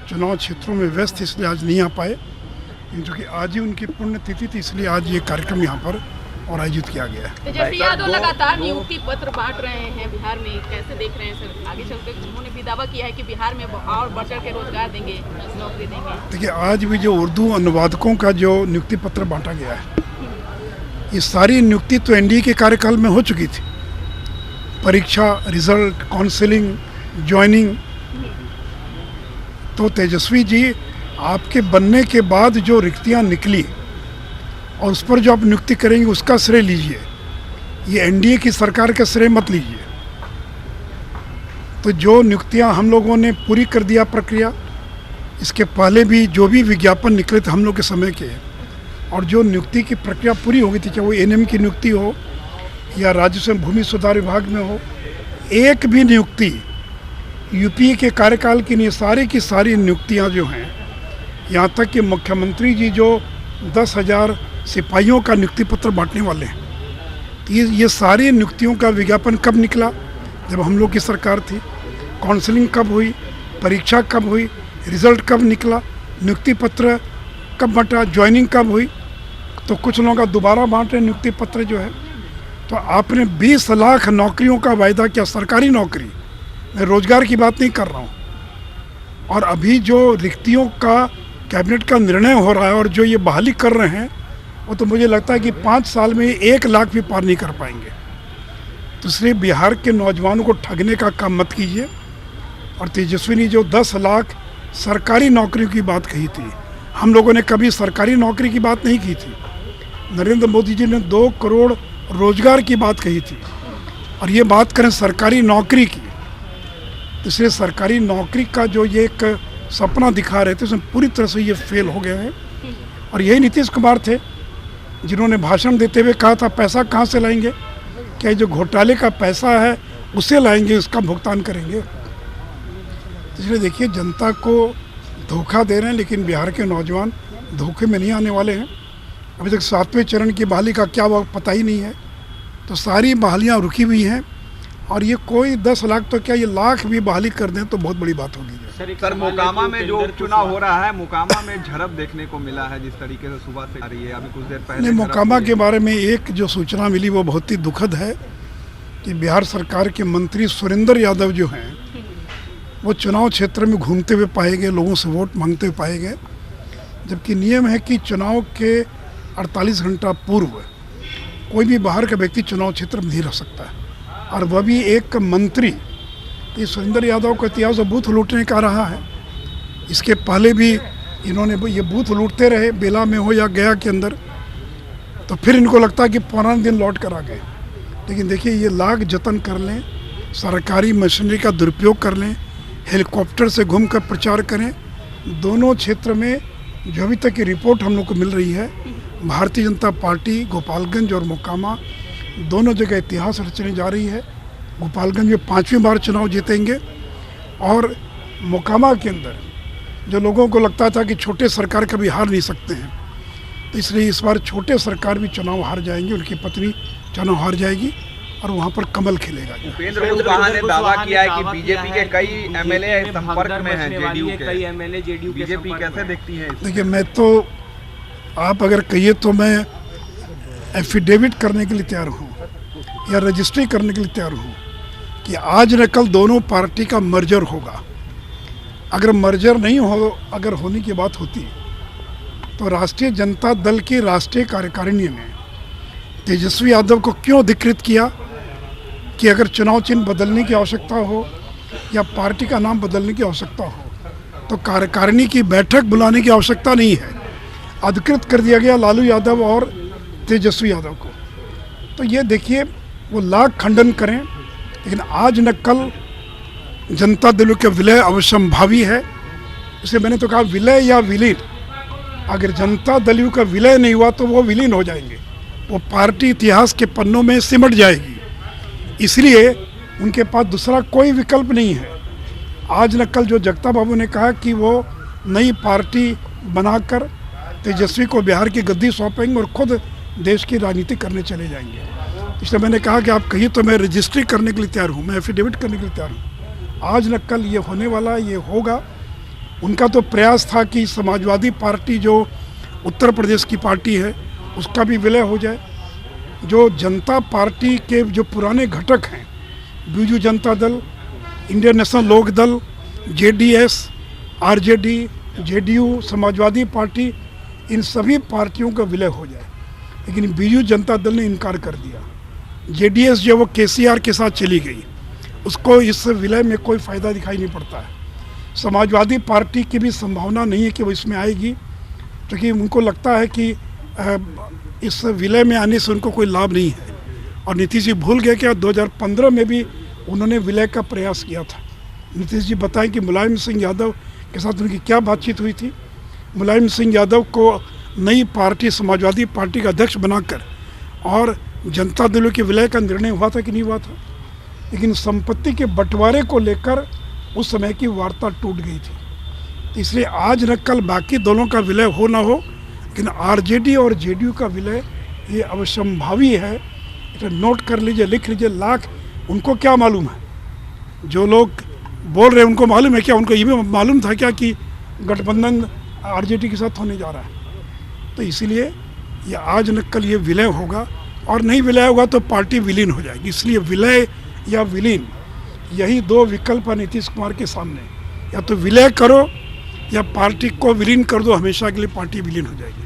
चुनाव क्षेत्रों में व्यस्त, इसलिए आज नहीं आ पाए। क्योंकि आज ही उनकी पुण्यतिथि थी, इसलिए आज ये कार्यक्रम यहाँ पर और आयोजित किया गया है। तेजस्वी यादव लगातार नियुक्ति पत्र बांट रहे हैं बिहार में, कैसे देख रहे हैं सर? आगे चलते उन्होंने भी दावा किया है कि बिहार में और बढ़ चढ़ के रोजगार देंगे, नौकरी देंगे। देखिए, आज भी जो उर्दू अनुवादकों का जो नियुक्ति पत्र बांटा गया है, ये सारी नियुक्ति तो एनडीए के कार्यकाल में हो चुकी थी। परीक्षा, रिजल्ट, काउंसलिंग, ज्वाइनिंग। तो तेजस्वी जी, आपके बनने के बाद जो रिक्तियां निकली और उस पर जो आप नियुक्ति करेंगे उसका श्रेय लीजिए, ये एनडीए की सरकार का श्रेय मत लीजिए। तो जो नियुक्तियां हम लोगों ने पूरी कर दिया प्रक्रिया, इसके पहले भी जो भी विज्ञापन निकले थे हम लोग के समय के, और जो नियुक्ति की प्रक्रिया पूरी हो गई थी, चाहे वो एनएम की नियुक्ति हो या राजस्व भूमि सुधार विभाग में हो, एक भी नियुक्ति यूपीए के कार्यकाल की नहीं। सारी की सारी नियुक्तियां जो हैं, यहाँ तक कि मुख्यमंत्री जी जो 10,000 सिपाहियों का नियुक्ति पत्र बांटने वाले हैं, तो ये सारी नियुक्तियों का विज्ञापन कब निकला? जब हम लोग की सरकार थी। काउंसलिंग कब हुई, परीक्षा कब हुई, रिजल्ट कब निकला, नियुक्ति पत्र कब बंटा, ज्वाइनिंग कब हुई? तो कुछ लोगों का दोबारा बांट रहे नियुक्ति पत्र जो है। तो आपने 20 लाख नौकरियों का वायदा किया, सरकारी नौकरी, मैं रोजगार की बात नहीं कर रहा हूँ। और अभी जो रिक्तियों का कैबिनेट का निर्णय हो रहा है और जो ये बहाली कर रहे हैं, वो तो मुझे लगता है कि 5 साल में 1 लाख भी पार नहीं कर पाएंगे। तो इसलिए बिहार के नौजवानों को ठगने का काम मत कीजिए। और तेजस्वी ने जो 10 लाख सरकारी नौकरियों की बात कही थी, हम लोगों ने कभी सरकारी नौकरी की बात नहीं की थी। नरेंद्र मोदी जी ने 2 करोड़ रोजगार की बात कही थी, और ये बात करें सरकारी नौकरी की, तो इसलिए सरकारी नौकरी का जो ये एक सपना दिखा रहे थे, उसमें पूरी तरह से ये फेल हो गया है। और यही नीतीश कुमार थे जिन्होंने भाषण देते हुए कहा था, पैसा कहाँ से लाएंगे? क्या जो घोटाले का पैसा है उसे लाएंगे, उसका भुगतान करेंगे? इसलिए देखिए, जनता को धोखा दे रहे हैं, लेकिन बिहार के नौजवान धोखे में नहीं आने वाले हैं। अभी तक 7वें चरण की बहाली का क्या हुआ पता ही नहीं है। तो सारी बहालियाँ रुकी हुई हैं, और ये कोई 10 लाख तो क्या, ये लाख भी बहाली कर दें तो बहुत बड़ी बात होगी। सर, मोकामा में जो उपचुनाव हो रहा है, मोकामा में झड़प देखने को मिला है, जिस तरीके से सुबह से आ रही है, अभी कुछ देर पहले मोकामा के बारे में एक जो सूचना मिली वो बहुत ही दुखद है कि बिहार सरकार के मंत्री सुरेंद्र यादव जो हैं, वो चुनाव क्षेत्र में घूमते हुए पाए गए, लोगों से वोट मांगते हुए पाए गए। जबकि नियम है कि चुनाव के 48 घंटा पूर्व कोई भी बाहर का व्यक्ति चुनाव क्षेत्र में नहीं रह सकता है, और वह भी एक मंत्री। ये सुरेंद्र यादव का इतिहास बूथ लूटने का रहा है। इसके पहले भी इन्होंने ये बूथ लूटते रहे, बेला में हो या गया के अंदर। तो फिर इनको लगता है कि पुराने दिन लौट कर आ गए। लेकिन देखिए, ये लाख जतन कर लें, सरकारी मशीनरी का दुरुपयोग कर लें, हेलीकॉप्टर से घूमकर प्रचार करें, दोनों क्षेत्र में जो अभी तक की रिपोर्ट हम लोग को मिल रही है, भारतीय जनता पार्टी गोपालगंज और मोकामा दोनों जगह इतिहास रचने जा रही है। गोपालगंज में 5वीं बार चुनाव जीतेंगे, और मोकामा के अंदर जो लोगों को लगता था कि छोटे सरकार कभी हार नहीं सकते हैं, तो इसलिए इस बार छोटे सरकार भी चुनाव हार जाएंगे, उनकी पत्नी चुनाव हार जाएगी, और वहाँ पर कमल खिलेगा। उपेंद्र कुशवाहा ने दावा किया है कि बीजेपी के कई एमएलए संपर्क में हैं, जेडीयू के कई एमएलए जेडीयू। बीजेपी कैसे देखती है? देखिए, मैं तो, आप अगर कहिए तो मैं एफिडेविट करने के लिए तैयार हूँ या रजिस्ट्री करने के लिए तैयार हूँ कि आज न कल दोनों पार्टी का मर्जर होगा। अगर मर्जर नहीं हो, अगर होने की बात होती, तो राष्ट्रीय जनता दल की राष्ट्रीय कार्यकारिणी ने तेजस्वी यादव को क्यों अधिकृत किया कि अगर चुनाव चिन्ह बदलने की आवश्यकता हो या पार्टी का नाम बदलने की आवश्यकता हो, तो कार्यकारिणी की बैठक बुलाने की आवश्यकता नहीं है। अधिकृत कर दिया गया लालू यादव और तेजस्वी यादव को। तो ये देखिए, वो लाख खंडन करें, लेकिन आज न कल जनता दल का विलय अवश्यंभावी है। इसे मैंने तो कहा विलय या विलीन। अगर जनता दल का विलय नहीं हुआ तो वो विलीन हो जाएंगे, वो पार्टी इतिहास के पन्नों में सिमट जाएगी। इसलिए उनके पास दूसरा कोई विकल्प नहीं है। आज न कल जो जगता बाबू ने कहा कि वो नई पार्टी बनाकर तेजस्वी को बिहार की गद्दी सौंपेंगे और खुद देश की राजनीति करने चले जाएंगे। इसलिए मैंने कहा कि आप कहिए तो मैं रजिस्ट्री करने के लिए तैयार हूँ, मैं एफिडेविट करने के लिए तैयार हूँ। आज न कल ये होने वाला, ये होगा। उनका तो प्रयास था कि समाजवादी पार्टी जो उत्तर प्रदेश की पार्टी है उसका भी विलय हो जाए। जो जनता पार्टी के जो पुराने घटक हैं, Biju Janata Dal, Indian National Lok Dal, JDS, RJD, JDU, Samajwadi Party, इन सभी पार्टियों का विलय हो जाए। लेकिन बीजू जनता दल ने इनकार कर दिया। जेडीएस जो वो केसीआर के साथ चली गई, उसको इस विलय में कोई फ़ायदा दिखाई नहीं पड़ता है। समाजवादी पार्टी की भी संभावना नहीं है कि वो इसमें आएगी, क्योंकि उनको लगता है कि इस विलय में आने से उनको कोई लाभ नहीं है। और नीतीश जी भूल गए कि 2015 में भी उन्होंने विलय का प्रयास किया था। नीतीश जी बताएं कि मुलायम सिंह यादव के साथ उनकी क्या बातचीत हुई थी। मुलायम सिंह यादव को नई पार्टी समाजवादी पार्टी का अध्यक्ष बनाकर और जनता दलों के विलय का निर्णय हुआ था कि नहीं हुआ था। लेकिन संपत्ति के बंटवारे को लेकर उस समय की वार्ता टूट गई थी। इसलिए आज न कल बाकी दलों का विलय हो ना हो, लेकिन आरजेडी और जेडीयू का विलय ये अवश्यंभावी है। इसे नोट कर लीजिए, लिख लीजिए। लाख उनको क्या मालूम है, जो लोग बोल रहे हैं उनको मालूम है क्या? उनको ये भी मालूम था क्या कि गठबंधन आरजेडी के साथ होने जा रहा है? तो इसीलिए ये आज न कल ये विलय होगा, और नहीं विलय होगा तो पार्टी विलीन हो जाएगी। इसलिए विलय या विलीन, यही दो विकल्प है नीतीश कुमार के सामने। या तो विलय करो या पार्टी को विलीन कर दो, हमेशा के लिए पार्टी विलीन हो जाएगी।